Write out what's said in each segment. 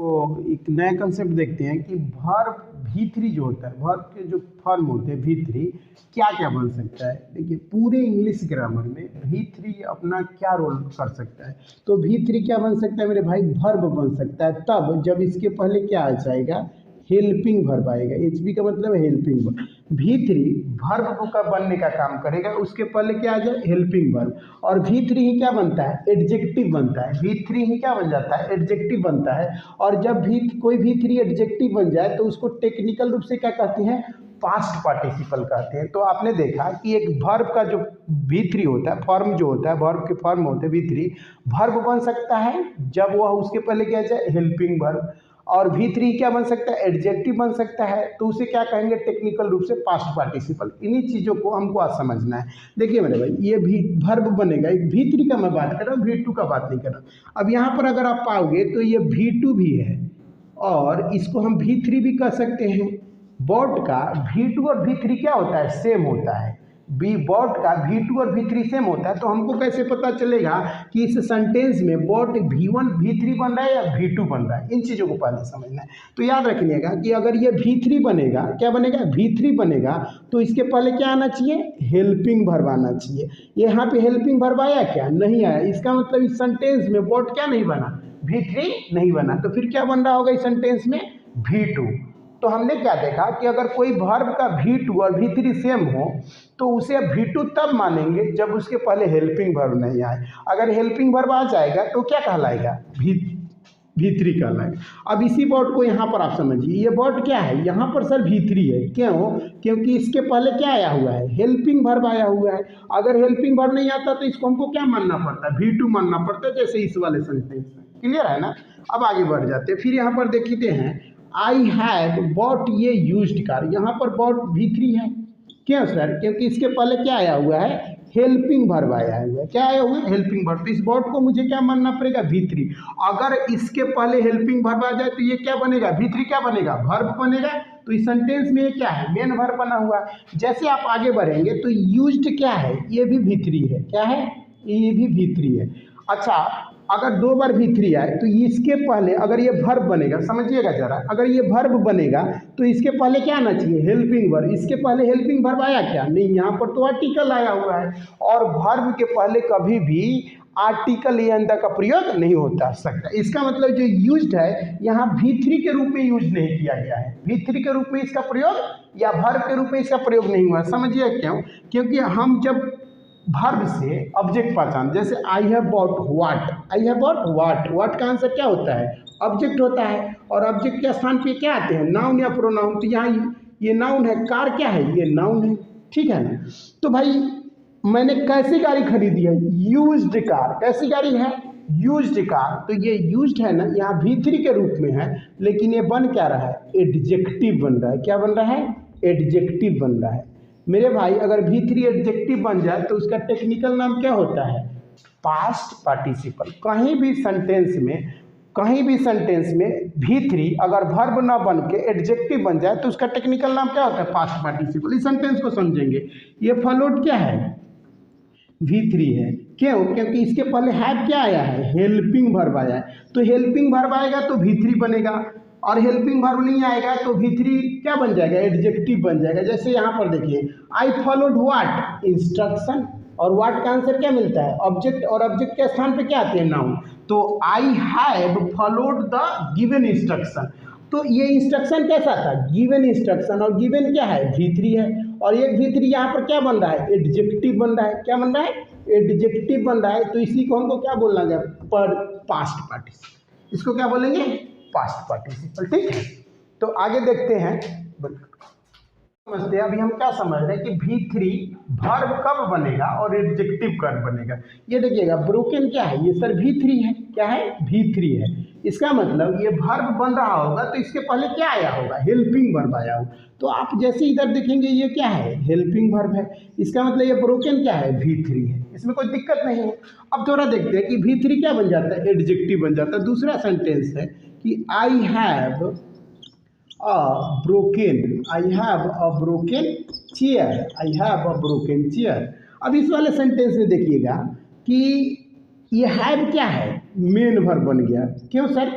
आपको एक नया कंसेप्ट देखते हैं कि वर्ब V3 जो होता है, वर्ब के जो फॉर्म होते हैं V3 क्या क्या बन सकता है। देखिए पूरे इंग्लिश ग्रामर में V3 अपना क्या रोल कर सकता है। तो V3 क्या बन सकता है मेरे भाई, वर्ब बन सकता है तब जब इसके पहले क्या आ जाएगा, हेल्पिंग वर्ब आएगा। HB का मतलब हेल्पिंग वर्ब। V3 वर्ब का बनने का काम करेगा, उसके पहले क्या आ जाए, हेल्पिंग वर्ब। और V3 ही क्या बनता है, एडजेक्टिव बनता है। V3 ही क्या बन जाता है, एडजेक्टिव बनता है। और जब भी कोई V3 एडजेक्टिव बन जाए तो उसको टेक्निकल रूप से क्या कहते हैं, पास्ट पार्टिसिपल कहते हैं। तो आपने देखा कि एक वर्ब का जो V3 होता है, फॉर्म जो होता है, वर्ब के फॉर्म होते हैं V3, वर्ब बन सकता है जब वह उसके पहले क्या जाए, हेल्पिंग वर्ब। और V3 क्या बन सकता है, एडजेक्टिव बन सकता है। तो उसे क्या कहेंगे, टेक्निकल रूप से पास्ट पार्टिसिपल। इन्हीं चीज़ों को हमको आज समझना है। देखिए मेरे भाई, ये भी वर्ब बनेगा, एक V3 का मैं बात कर रहा हूँ, V2 का बात नहीं कर रहा। अब यहाँ पर अगर आप पाओगे तो ये V2 भी है और इसको हम V3 भी कह सकते हैं। बॉट का V2 और V3 क्या होता है, सेम होता है। बॉट का V2 और V3 सेम होता है। तो हमको कैसे पता चलेगा कि इस सेंटेंस में बॉट V1 V3 बन रहा है या V2 बन रहा है, इन चीज़ों को पहले समझना है। तो याद रखिएगा कि अगर ये V3 बनेगा, क्या बनेगा, V3 बनेगा, तो इसके पहले क्या आना चाहिए, हेल्पिंग वर्ब आना चाहिए। यहाँ पे हेल्पिंग वर्ब आया क्या, नहीं आया। इसका मतलब इस सेंटेंस में बॉट क्या नहीं बना, V3 नहीं बना। तो फिर क्या बन रहा होगा इस सेंटेंस में, V2। तो हमने क्या देखा कि अगर कोई वर्ब का V2 और V3 सेम हो तो उसे V2 तब मानेंगे जब उसके पहले हेल्पिंग वर्ब नहीं आए। अगर हेल्पिंग वर्ब आ जाएगा तो क्या कहलाएगा, V3 कहलाएगा। अब इसी वर्ड को यहाँ पर आप समझिए, ये वर्ड क्या है, यहाँ पर सर V3 है। क्यों, क्योंकि इसके पहले क्या आया हुआ है, हेल्पिंग वर्ब आया हुआ है। अगर हेल्पिंग वर्ब नहीं आता तो इसको हमको क्या मानना पड़ता है, V2 मानना पड़ता है, जैसे इस वाले सेंटेंस में। क्लियर है ना। अब आगे बढ़ जाते हैं। फिर यहाँ पर देखते हैं, आई हैव बॉट ये यूज्ड कार। यहाँ पर बॉट V3 है। क्यों सर, क्योंकि इसके पहले क्या आया हुआ है, हेल्पिंग वर्ब आया हुआ है। क्या आया हुआ है, हेल्पिंग वर्ब। तो इस बॉट को मुझे क्या मानना पड़ेगा, V3। अगर इसके पहले हेल्पिंग वर्ब आ जाए तो ये क्या बनेगा, V3 क्या बनेगा, वर्ब बनेगा। तो इस सेंटेंस में ये क्या है, मेन वर्ब बना हुआ है। जैसे आप आगे बढ़ेंगे तो यूज्ड क्या है, ये भी V3 है। क्या है, ये भी V3 है। अच्छा, अगर दो बार V3 आए तो इसके पहले अगर ये वर्ब बनेगा, समझिएगा जरा, अगर ये वर्ब बनेगा तो इसके पहले क्या आना चाहिए, हेल्पिंग वर्ब। इसके पहले हेल्पिंग वर्ब आया क्या, नहीं, यहाँ पर तो आर्टिकल आया हुआ है। और वर्ब के पहले कभी भी आर्टिकल या अंदर का प्रयोग नहीं होता सकता। इसका मतलब जो यूज्ड है यहाँ V3 के रूप में यूज नहीं किया गया है। V3 के रूप में इसका प्रयोग या वर्ब के रूप में इसका प्रयोग नहीं हुआ। समझिए क्यों, क्योंकि हम जब वर्ब से ऑब्जेक्ट पहचान, जैसे I have bought what, I have bought what, what का आंसर क्या होता है, ऑब्जेक्ट होता है। और ऑब्जेक्ट के स्थान पे क्या आते हैं, नाउन या प्रोनाउन। तो यहाँ ये नाउन है, कार क्या है, ये नाउन है। ठीक है ना। तो भाई मैंने कैसी गाड़ी खरीदी है, यूज्ड कार। कैसी गाड़ी है, यूज्ड कार। तो ये यूज्ड है ना, यहाँ V3 के रूप में है, लेकिन ये बन क्या रहा है, एडजेक्टिव बन रहा है। क्या बन रहा है, एडजेक्टिव बन रहा है। मेरे भाई अगर V3 एडजेक्टिव बन जाए तो उसका टेक्निकल नाम क्या होता है, पास्ट पार्टिसिपल। कहीं भी सेंटेंस में V3 अगर वर्ब ना बन के एडजेक्टिव बन जाए तो उसका टेक्निकल नाम क्या होता है, पास्ट पार्टिसिपल। इस सेंटेंस को समझेंगे। ये फॉलोड क्या है, V3 है। क्यों, क्योंकि इसके पहले हैव क्या आया है, हेल्पिंग वर्ब आया है। तो हेल्पिंग वर्ब आएगा तो V3 बनेगा, और हेल्पिंग वर्ब नहीं आएगा तो V3 क्या बन जाएगा, एडजेक्टिव बन जाएगा। जैसे यहाँ पर देखिए, आई फॉलोड व्हाट, इंस्ट्रक्शन। और व्हाट का आंसर क्या मिलता है, ऑब्जेक्ट। और ऑब्जेक्ट के स्थान पे क्या आते हैं, नाउन। तो I have followed the given instruction. तो ये इंस्ट्रक्शन कैसा था, गिवन इंस्ट्रक्शन। और गिवन क्या है, V3 है। और एक V3 यहाँ पर क्या बन रहा है, एडजेक्टिव बन रहा है। क्या बन रहा है, एडजेक्टिव बन रहा है। तो इसी को हमको क्या बोलना है, पर पास्ट पार्टिसिपल। इसको क्या बोलेंगे, पास्ट पार्टिसिपल। ठीक है। तो आगे देखते हैं, समझते हैं। अभी हम क्या समझ रहे हैं कि V3 वर्ब कब बनेगा और एडजेक्टिव कब बनेगा। ये देखिएगा, ब्रोकन क्या है, ये सर V3 है। क्या है, V3 है। इसका मतलब ये वर्ब बन रहा होगा तो इसके पहले क्या आया होगा, हेल्पिंग वर्ब आया होगा। तो आप जैसे इधर देखेंगे ये क्या है, हेल्पिंग वर्ब है। इसका मतलब ये ब्रोकन क्या है, V3 है। इसमें कोई दिक्कत नहीं है। अब थोड़ा देखते हैं कि V3 क्या बन जाता है, एडजेक्टिव बन जाता है। दूसरा सेंटेंस है कि I have a broken, I have a broken chair, I have a broken chair. अब इस वाले सेंटेंस में देखिएगा कि ये हैव क्या है, मेन वर्ब बन गया। क्यों सर,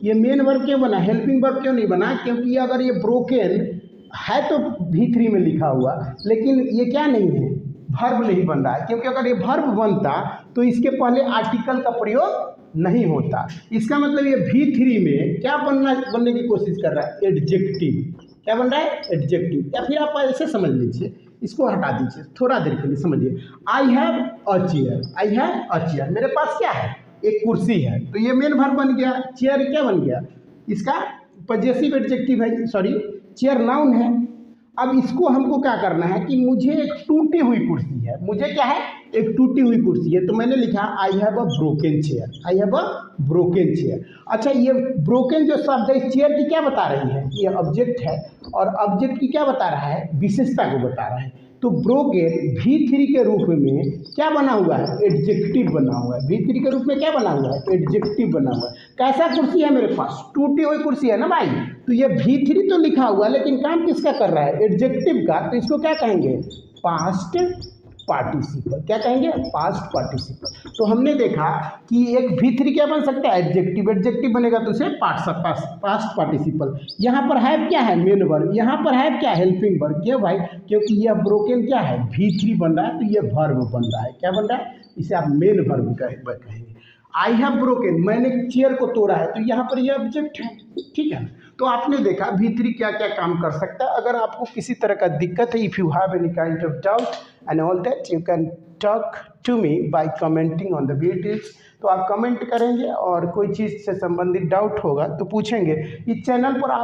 ये मेन वर्ब क्यों बना, हेल्पिंग वर्ब क्यों नहीं बना, क्योंकि अगर ये ब्रोकन है तो V3 में लिखा हुआ, लेकिन ये क्या नहीं है, वर्ब नहीं बन रहा है, क्योंकि अगर ये वर्ब बनता तो इसके पहले आर्टिकल का प्रयोग नहीं होता। इसका मतलब ये V3 में क्या बनने की कोशिश कर रहा है, एडजेक्टिव। क्या बन रहा है, एडजेक्टिव। या फिर आप ऐसे समझ लीजिए, इसको हटा दीजिए थोड़ा देर के लिए, समझिए। I have a chair, I have a chair, मेरे पास क्या है, एक कुर्सी है, तो ये मेन वर्ब बन गया। चेयर क्या बन गया, इसका पजेसिव एडजेक्टिव है, सॉरी चेयर नाउन है। अब इसको हमको क्या करना है कि मुझे एक टूटी हुई कुर्सी है, मुझे क्या है, एक टूटी हुई कुर्सी है, तो मैंने लिखा I have a broken chair, I have a broken chair. अच्छा, ये ब्रोकन जो शब्द है इस चेयर की क्या बता रही है, ये ऑब्जेक्ट है, और ऑब्जेक्ट की क्या बता रहा है, विशेषता को बता रहा है। तो ब्रोकन V3 के रूप में क्या बना हुआ है, एडजेक्टिव बना हुआ है। V3 के रूप में क्या बना हुआ है, एडजेक्टिव बना हुआ है। कैसा कुर्सी है मेरे पास, टूटी हुई कुर्सी है ना भाई, तो ये V3 तो लिखा हुआ है, लेकिन काम किसका कर रहा है, एडजेक्टिव का, तो इसको क्या कहेंगे, पास्ट पार्टिसिपल। क्या कहेंगे, पास्ट पार्टिसिपल। तो हमने देखा कि एक V3 क्या बन सकता है, एडजेक्टिव, एडजेक्टिव बनेगा तो उसे पास्ट पार्टिसिपल। यहाँ पर है क्या है, मेन वर्ब, यहाँ पर है क्या, हेल्पिंग वर्ब। क्यों भाई, क्योंकि यह ब्रोकन क्या है, V3 बन रहा है, तो यह वर्ब बन रहा है। क्या बन रहा है, इसे आप मेन वर्ब कहेंगे। आई हैव ब्रोकन, मैंने चेयर को तोड़ा है, तो यहाँ पर यह ऑब्जेक्ट है, ठीक है। तो आपने देखा V3 क्या क्या काम कर सकता है। अगर आपको किसी तरह का दिक्कत है, if you have any kind of doubt and all that, you can talk to me by commenting on the videos. तो आप कमेंट करेंगे और कोई चीज़ से संबंधित डाउट होगा तो पूछेंगे। इस चैनल पर आप